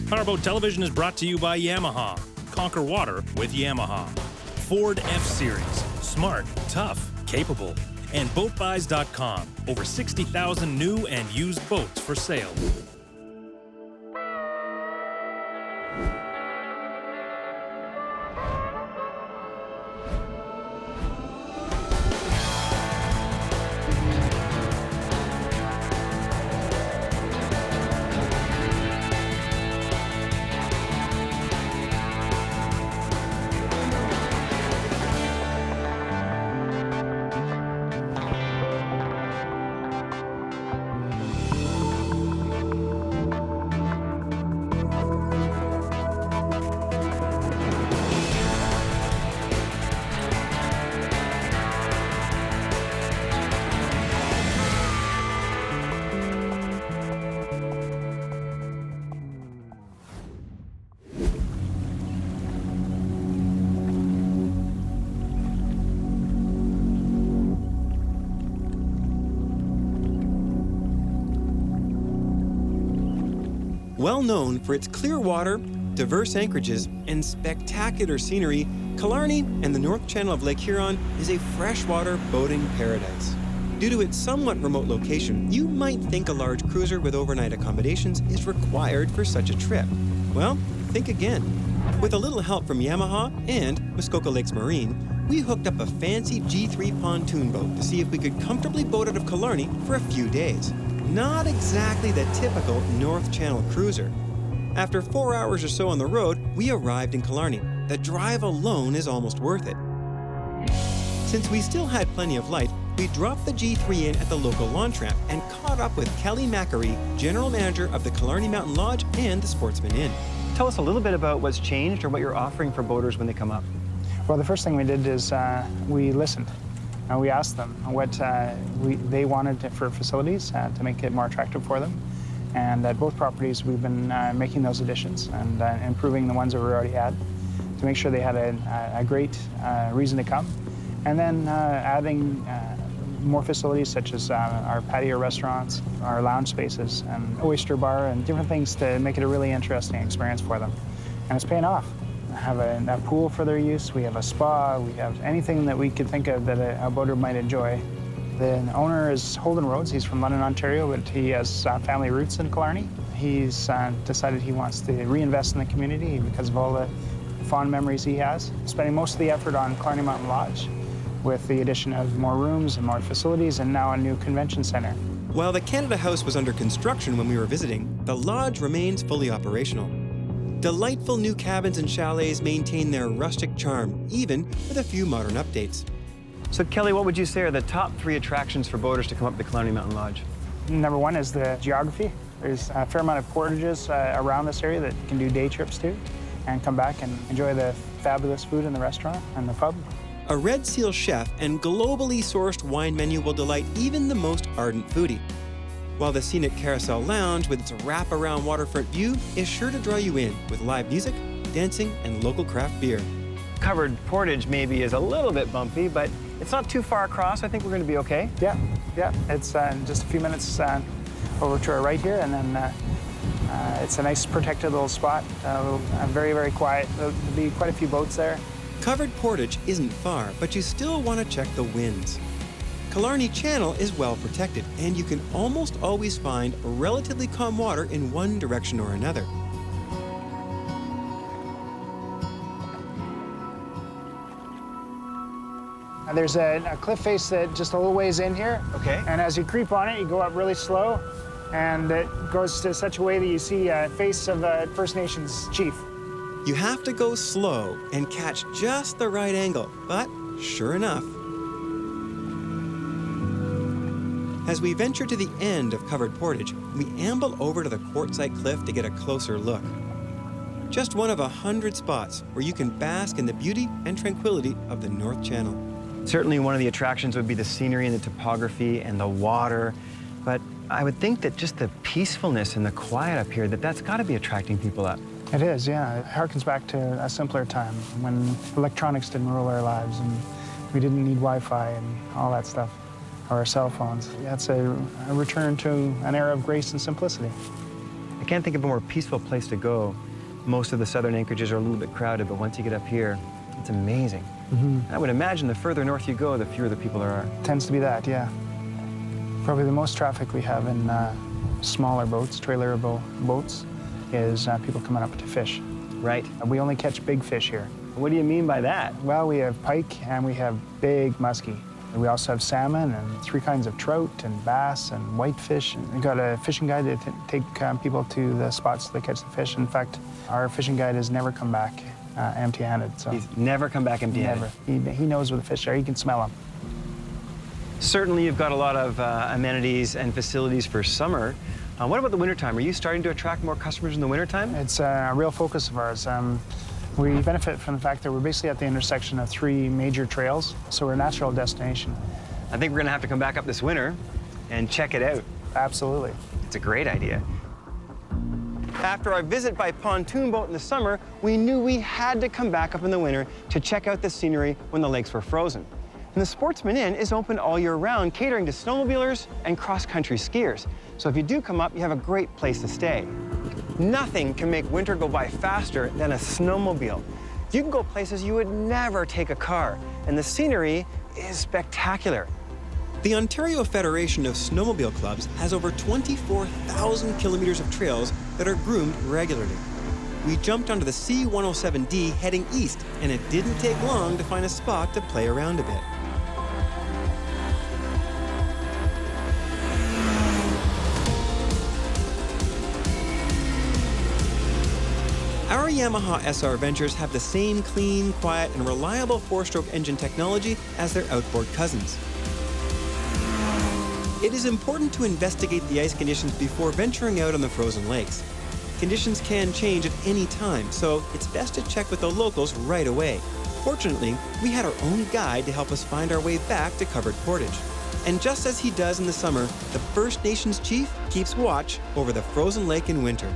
PowerBoat Television is brought to you by Yamaha. Conquer water with Yamaha. Ford F-Series. Smart, tough, capable. And BoatBuys.com. Over 60,000 new and used boats for sale. Well known for its clear water, diverse anchorages, and spectacular scenery, Killarney and the North Channel of Lake Huron is a freshwater boating paradise. Due to its somewhat remote location, you might think a large cruiser with overnight accommodations is required for such a trip. Well, think again. With a little help from Yamaha and Muskoka Lakes Marine, we hooked up a fancy G3 pontoon boat to see if we could comfortably boat out of Killarney for a few days. Not exactly the typical North Channel cruiser. After 4 hours or so on the road, we arrived in Killarney. The drive alone is almost worth it. Since we still had plenty of light, we dropped the G3 in at the local launch ramp and caught up with Kelly Macquarie, General Manager of the Killarney Mountain Lodge and the Sportsman Inn. Tell us a little bit about what's changed or what you're offering for boaters when they come up. Well, the first thing we did is we listened. We asked them what they wanted for facilities to make it more attractive for them. And at both properties, we've been making those additions and improving the ones that we already had to make sure they had a great reason to come. And then adding more facilities such as our patio restaurants, our lounge spaces, and oyster bar, and different things to make it a really interesting experience for them. And it's paying off. We have a pool for their use, we have a spa, we have anything that we could think of that a boater might enjoy. The owner is Holden Rhodes. He's from London, Ontario, but he has family roots in Killarney. He's decided he wants to reinvest in the community because of all the fond memories he has. Spending most of the effort on Killarney Mountain Lodge with the addition of more rooms and more facilities and now a new convention center. While the Canada House was under construction when we were visiting, the lodge remains fully operational. Delightful new cabins and chalets maintain their rustic charm, even with a few modern updates. So Kelly, what would you say are the top 3 attractions for boaters to come up to Killarney Mountain Lodge? Number 1 is the geography. There's a fair amount of portages around this area that you can do day trips to and come back and enjoy the fabulous food in the restaurant and the pub. A Red Seal chef and globally sourced wine menu will delight even the most ardent foodie. While the scenic Carousel Lounge with its wrap-around waterfront view is sure to draw you in with live music, dancing, and local craft beer. Covered portage maybe is a little bit bumpy, but it's not too far across. I think we're going to be okay. Yeah. It's just a few minutes over to our right here, and then it's a nice protected little spot, very, very quiet. There'll be quite a few boats there. Covered portage isn't far, but you still want to check the winds. Killarney Channel is well protected, and you can almost always find relatively calm water in one direction or another. There's a cliff face that just a little ways in here. Okay. And as you creep on it, you go up really slow, and it goes to such a way that you see a face of a First Nations chief. You have to go slow and catch just the right angle, but sure enough. As we venture to the end of Covered Portage, we amble over to the quartzite cliff to get a closer look. Just one of 100 spots where you can bask in the beauty and tranquility of the North Channel. Certainly one of the attractions would be the scenery and the topography and the water, but I would think that just the peacefulness and the quiet up here, that's got to be attracting people up. It is, yeah. It harkens back to a simpler time when electronics didn't rule our lives and we didn't need Wi-Fi and all that stuff, or our cell phones. That's a return to an era of grace and simplicity. can't think of a more peaceful place to go. Most of the southern anchorages are a little bit crowded, but once you get up here, it's amazing. I would imagine the further north you go, the fewer the people there are. Tends to be that, yeah. Probably the most traffic we have in smaller boats, trailerable boats, is people coming up to fish. Right. We only catch big fish here. What do you mean by that? Well, we have pike and we have big muskie. And we also have salmon and 3 kinds of trout and bass and whitefish. And we've got a fishing guide to take people to the spots they catch the fish. In fact, our fishing guide has never come back empty-handed. So He's never come back empty-handed. Never. He knows where the fish are. He can smell them. Certainly, you've got a lot of amenities and facilities for summer. What about the wintertime? Are you starting to attract more customers in the wintertime? It's a real focus of ours. We benefit from the fact that we're basically at the intersection of 3 major trails, so we're a natural destination. I think we're going to have to come back up this winter and check it out. Absolutely. It's a great idea. After our visit by pontoon boat in the summer, we knew we had to come back up in the winter to check out the scenery when the lakes were frozen. And the Sportsman Inn is open all year round, catering to snowmobilers and cross-country skiers. So if you do come up, you have a great place to stay. Nothing can make winter go by faster than a snowmobile. You can go places you would never take a car, and the scenery is spectacular. The Ontario Federation of Snowmobile Clubs has over 24,000 kilometers of trails that are groomed regularly. We jumped onto the C107D heading east, and it didn't take long to find a spot to play around a bit. Our Yamaha SR Ventures have the same clean, quiet, and reliable 4-stroke engine technology as their outboard cousins. It is important to investigate the ice conditions before venturing out on the frozen lakes. Conditions can change at any time, so it's best to check with the locals right away. Fortunately, we had our own guide to help us find our way back to covered portage. And just as he does in the summer, the First Nations chief keeps watch over the frozen lake in winter.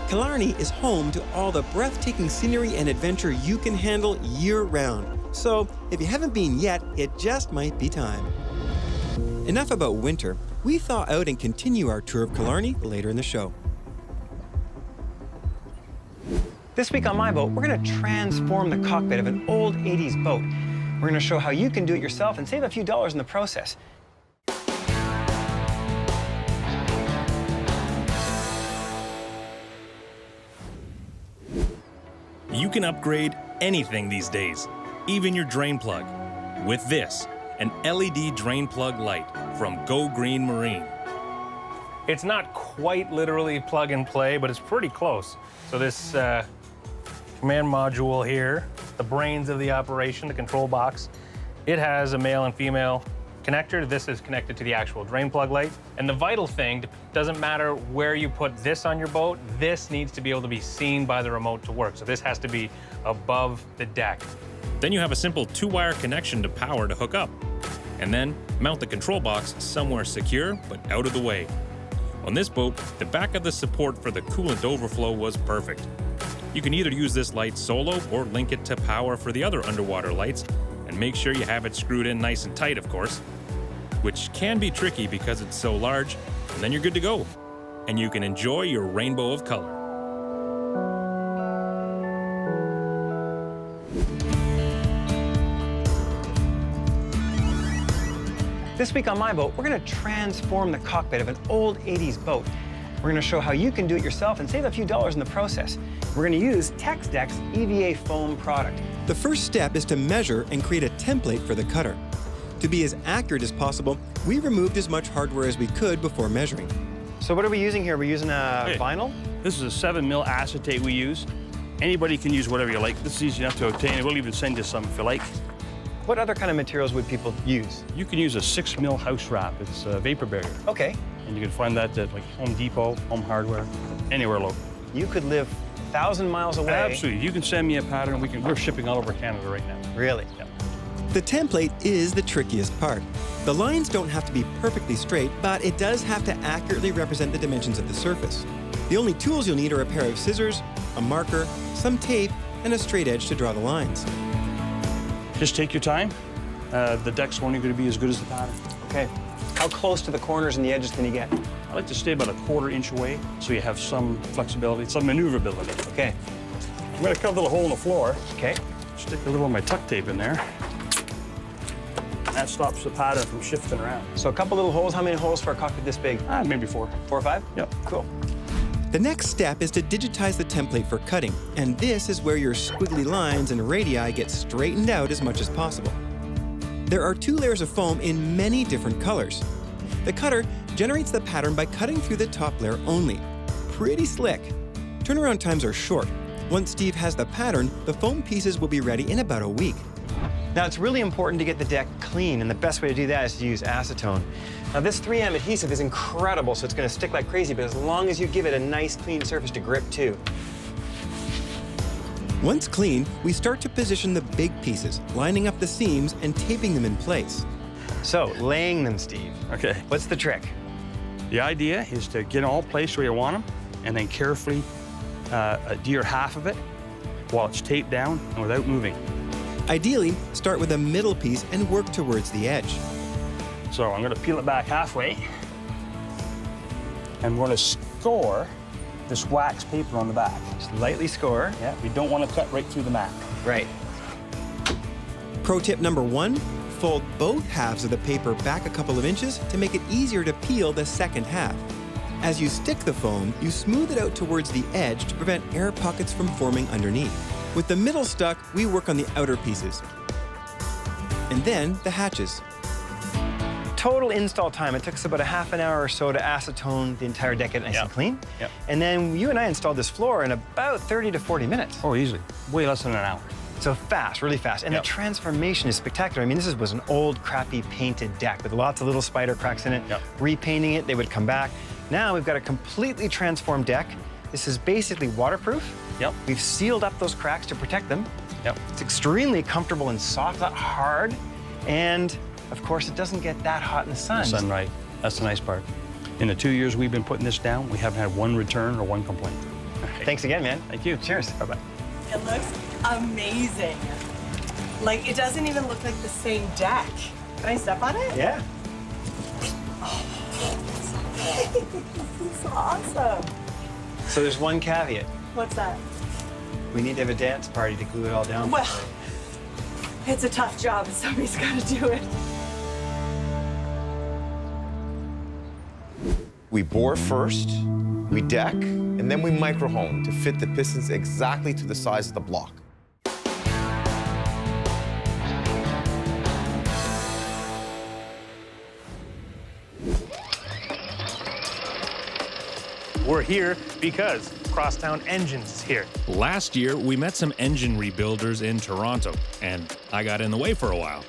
Killarney is home to all the breathtaking scenery and adventure you can handle year-round. So, if you haven't been yet, it just might be time. Enough about winter. We thaw out and continue our tour of Killarney later in the show. This week on My Boat, we're going to transform the cockpit of an old 80s boat. We're going to show how you can do it yourself and save a few dollars in the process. You can upgrade anything these days, even your drain plug, with this, an LED drain plug light from Go Green Marine. It's not quite literally plug and play, but it's pretty close. So this command module here, the brains of the operation, the control box, it has a male and female connector. This is connected to the actual drain plug light. And the vital thing, doesn't matter where you put this on your boat, this needs to be able to be seen by the remote to work. So this has to be above the deck. Then you have a simple 2-wire connection to power to hook up. And then mount the control box somewhere secure, but out of the way. On this boat, the back of the support for the coolant overflow was perfect. You can either use this light solo or link it to power for the other underwater lights, and make sure you have it screwed in nice and tight, of course, which can be tricky because it's so large, and then you're good to go. And you can enjoy your rainbow of color. This week on My Boat, we're going to transform the cockpit of an old 80s boat. We're going to show how you can do it yourself and save a few dollars in the process. We're going to use TexDeck's EVA foam product. The first step is to measure and create a template for the cutter. To be as accurate as possible, we removed as much hardware as we could before measuring. So what are we using here? We're using a vinyl? This is a 7mm acetate we use. Anybody can use whatever you like. This is easy enough to obtain. We'll even send you some if you like. What other kind of materials would people use? You can use a 6mm house wrap. It's a vapor barrier. Okay. And you can find that at like Home Depot, Home Hardware, anywhere local. You could live 1,000 miles away. Absolutely. You can send me a pattern. We're shipping all over Canada right now. Really? Yeah. The template is the trickiest part. The lines don't have to be perfectly straight, but it does have to accurately represent the dimensions of the surface. The only tools you'll need are a pair of scissors, a marker, some tape, and a straight edge to draw the lines. Just take your time. The deck's only going to be as good as the pattern. Okay. How close to the corners and the edges can you get? I like to stay about a 1/4 inch away so you have some flexibility, some maneuverability. Okay. I'm gonna cut a little hole in the floor. Okay. Stick a little of my tuck tape in there. That stops the pattern from shifting around. So a couple little holes. How many holes for a cockpit this big? Maybe 4. 4 or 5? Yep. Cool. The next step is to digitize the template for cutting, and this is where your squiggly lines and radii get straightened out as much as possible. There are 2 layers of foam in many different colors. The cutter generates the pattern by cutting through the top layer only. Pretty slick. Turnaround times are short. Once Steve has the pattern, the foam pieces will be ready in about a week. Now, it's really important to get the deck clean, and the best way to do that is to use acetone. Now, this 3M adhesive is incredible, so it's going to stick like crazy, but as long as you give it a nice, clean surface to grip, too. Once clean, we start to position the big pieces, lining up the seams and taping them in place. So, laying them, Steve. Okay. What's the trick? The idea is to get them all placed where you want them and then carefully adhere half of it while it's taped down and without moving. Ideally, start with a middle piece and work towards the edge. So I'm gonna peel it back halfway. And we're gonna score this wax paper on the back. Just lightly score. Yeah, we don't want to cut right through the mat. Right. Pro tip number 1, fold both halves of the paper back a couple of inches to make it easier to peel the second half. As you stick the foam, you smooth it out towards the edge to prevent air pockets from forming underneath. With the middle stuck, we work on the outer pieces. And then the hatches. Total install time, it took us about a half an hour or so to acetone the entire deck, get it nice and clean. Yep. And then you and I installed this floor in about 30 to 40 minutes. Oh, easily. Way less than an hour. So fast, really fast. And Yep. the transformation is spectacular. I mean, this was an old, crappy painted deck with lots of little spider cracks in it. Yep. Repainting it, they would come back. Now we've got a completely transformed deck. This is basically waterproof. Yep. We've sealed up those cracks to protect them. Yep. It's extremely comfortable and soft, not hard. And of course, it doesn't get that hot in the sun. Sunlight. That's the nice part. In the 2 years we've been putting this down, we haven't had one return or one complaint. Thanks again, man. Thank you. Cheers. Bye-bye. It looks amazing. Like, it doesn't even look like the same deck. Can I step on it? Yeah. This is awesome. So there's one caveat. What's that? We need to have a dance party to glue it all down. Well, it's a tough job and somebody's got to do it. We bore first, we deck, and then we micro-hone to fit the pistons exactly to the size of the block. We're here because Crosstown Engines is here. Last year, we met some engine rebuilders in Toronto, and I got in the way for a while.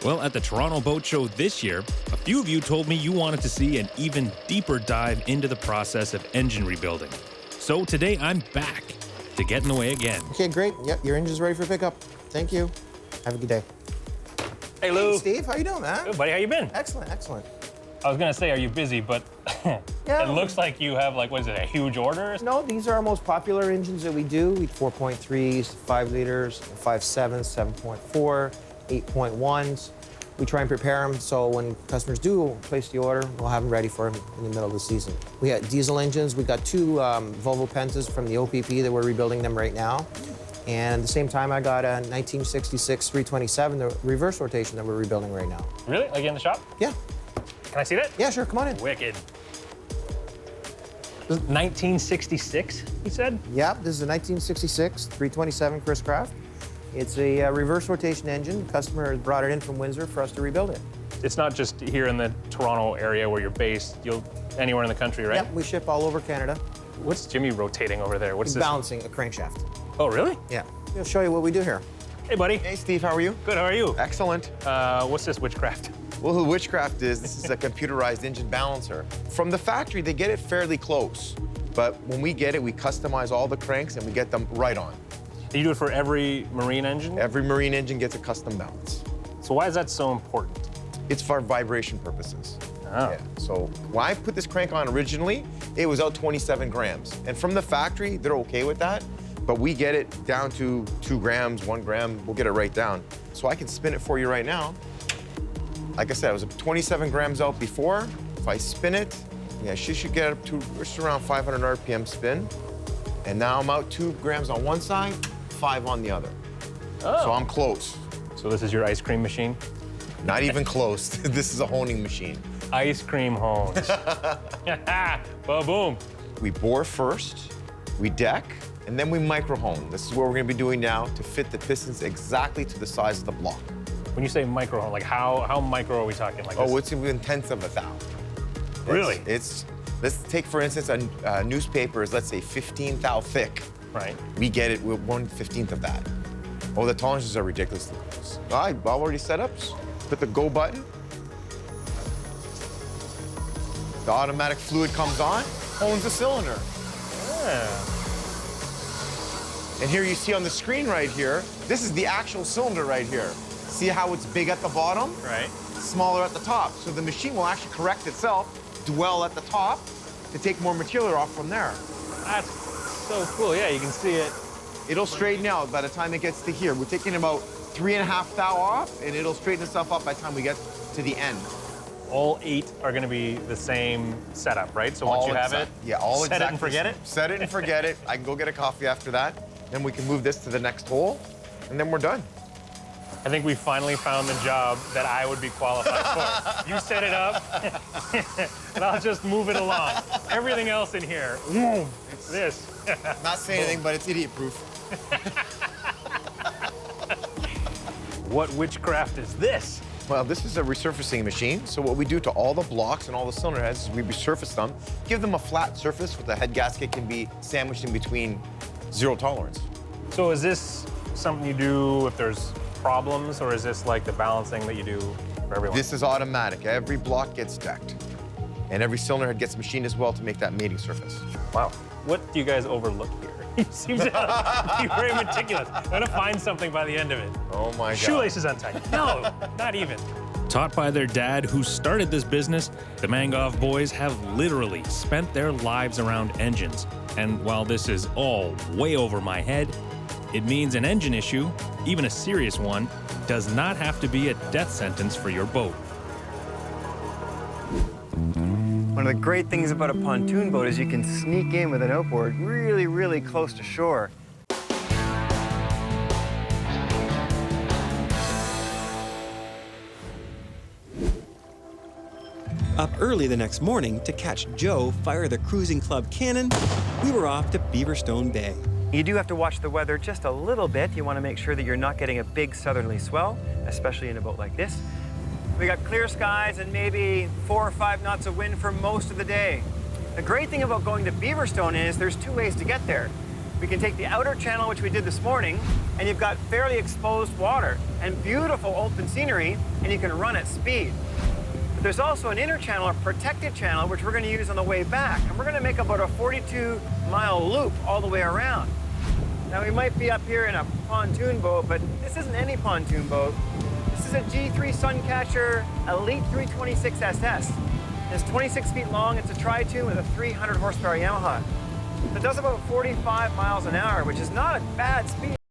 Well, at the Toronto Boat Show this year, a few of you told me you wanted to see an even deeper dive into the process of engine rebuilding. So today I'm back to get in the way again. Okay, great. Yep, your engine's ready for pickup. Thank you. Have a good day. Hey, Lou. Hey, Steve, how you doing, man? Good, buddy. How you been? Excellent, excellent. I was gonna say, are you busy? But Yeah. it looks like you have, like, what is it, a huge order? No, these are our most popular engines that we do. We 4.3s, 5 liters, 5.7s, 7.4, 8.1s. We try and prepare them so when customers do place the order, we'll have them ready for them in the middle of the season. We got diesel engines. We got 2 Volvo Pentas from the OPP that we're rebuilding them right now. And at the same time, I got a 1966 327, the reverse rotation that we're rebuilding right now. Really? Like in the shop? Yeah. Can I see that? Yeah, sure. Come on in. Wicked. This is 1966, he said? Yeah, this is a 1966 327 Chris Craft. It's a reverse rotation engine. The customer has brought it in from Windsor for us to rebuild it. It's not just here in the Toronto area where you're based. You'll anywhere in the country, right? Yep, we ship all over Canada. What's Jimmy rotating over there? What's It's this? balancing a crankshaft. Oh, really? Yeah. I'll show you what we do here. Hey, buddy. Hey, Steve, how are you? Good, how are you? Excellent. What's this witchcraft? Well, who Witchcraft is, this is a computerized engine balancer. From the factory, they get it fairly close. But when we get it, we customize all the cranks and we get them right on. Do you do it for every marine engine? Every marine engine gets a custom balance. So why is that so important? It's for vibration purposes. Oh. Yeah. So when I put this crank on originally, it was out 27 grams. And from the factory, they're okay with that. But we get it down to 2 grams, 1 gram, we'll get it right down. So I can spin it for you right now. Like I said, it was 27 grams out before. If I spin it, Yeah, she should get up to just around 500 RPM spin. And now I'm out 2 grams on one side, 5 on the other. Oh. So I'm close. So this is your ice cream machine? Not even close. This is a honing machine. Ice cream hones. Ba-boom. We bore first, we deck, and then we micro hone. This is what we're gonna be doing now to fit the pistons exactly to the size of the block. When you say micro hone, like how micro are we talking? Like Oh, this? it's in tenths of a thou. Really? Let's take, for instance, a newspaper is, let's say, 15 thou thick. Right. We get it with 1/15 of that. Oh, the tolerances are ridiculously close. All right, all already set up. Just put the go button. The automatic fluid comes on, hones the cylinder. Yeah. And here you see on the screen right here, this is the actual cylinder right here. See how it's big at the bottom? Right. Smaller at the top. So the machine will actually correct itself, dwell at the top, to take more material off from there. That's so cool. Yeah, you can see it. It'll straighten out by the time it gets to here. We're taking about 3.5 thou off, and it'll straighten itself up by the time we get to the end. All 8 are going to be the same setup, right? So once you have it, yeah, all set it and forget it? Set it and forget it. I can go get a coffee after that. Then we can move this to the next hole, and then we're done. I think we finally found the job that I would be qualified for. You set it up, and I'll just move it along. Everything else in here, this. Not saying anything, but it's idiot-proof. What witchcraft is this? Well, this is a resurfacing machine. So what we do to all the blocks and all the cylinder heads is we resurface them, give them a flat surface where the head gasket can be sandwiched in between 0 tolerance. So is this something you do if there's problems, or is this like the balancing that you do for everyone? This is automatic. Every block gets decked. And every cylinder head gets machined as well to make that mating surface. Wow. What do you guys overlook here? You seem to be very meticulous. I'm gonna find something by the end of it. Oh my God. Shoelaces untied. No, not even. Taught by their dad, who started this business, the Mangov boys have literally spent their lives around engines. And while this is all way over my head, it means an engine issue, even a serious one, does not have to be a death sentence for your boat. One of the great things about a pontoon boat is you can sneak in with an outboard really, really close to shore. Up early the next morning to catch Joe fire the cruising club cannon, we were off to Beaverstone Bay. You do have to watch the weather just a little bit. You want to make sure that you're not getting a big southerly swell, especially in a boat like this. We got clear skies and maybe 4 or 5 knots of wind for most of the day. The great thing about going to Beaverstone is there's 2 ways to get there. We can take the outer channel, which we did this morning, and you've got fairly exposed water and beautiful open scenery, and you can run at speed. But there's also an inner channel, a protected channel, which we're going to use on the way back, and we're going to make about a 42-mile loop all the way around. Now, we might be up here in a pontoon boat, but this isn't any pontoon boat. This is a G3 Suncatcher Elite 326 SS. It's 26 feet long. It's a tri-tune with a 300 horsepower Yamaha. It does about 45 miles an hour, which is not a bad speed.